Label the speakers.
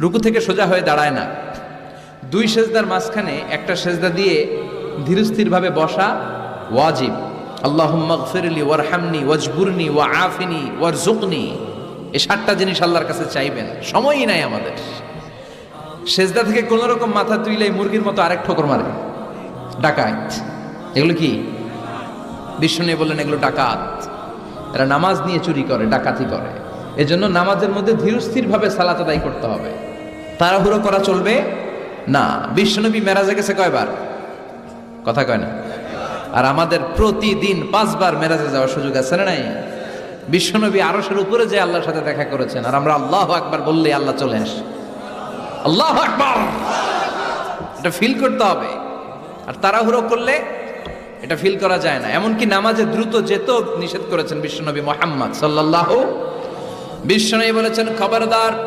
Speaker 1: রুকু থেকে সোজা হয়ে দাঁড়ায় না, দুই সেজদার মাঝখানে একটা সেজদা দিয়ে ধীরস্থিরভাবে বসা ওয়াজিব। আল্লাহুম্মা গফিরলি ওয়ারহামনি ওয়াজবুরনি ওয়াআফিনি ওয়ারযুকনি, এই 7টা জিনিস আল্লাহর কাছে চাইবেন, সময়ই নাই আমাদের। সেজদা থেকে কোন রকম মাথা তুইলেই মুরগির মতো আরেক ঠোকর মারে, ডাকাত। এগুলো কি? বিষ্ণু বললেন এগুলো ডাকাত, এরা নামাজ নিয়ে চুরি করে, ডাকাতি করে। এজন্য নামাজের মধ্যে ধীরস্থির ভাবে সালাত আদায় করতে হবে, তাড়াহুড়ো করা চলবে না। বিশ্বনবী মেরাজে গেছে কয়বার? কথা কয় না। আর আমাদের প্রতিদিন 5 বার মেরাজে যাওয়ার সুযোগ আছে না নাই? বিশ্বনবী আরশের উপরে যে আল্লাহর সাথে দেখা করেছেন, আর আমরা আল্লাহু আকবার বললে আল্লাহ চলে আসে। আল্লাহু আকবার, এটা ফিল করতে হবে। আর তাড়াহুড়ো করলে এটা ফিল করা যায় না। এমনকি নামাজে দ্রুত যেতেও নিষেধ করেছেন বিশ্বনবী মুহাম্মদ সাল্লাল্লাহু। বিশ্বনবী বলেছেন, খবরদার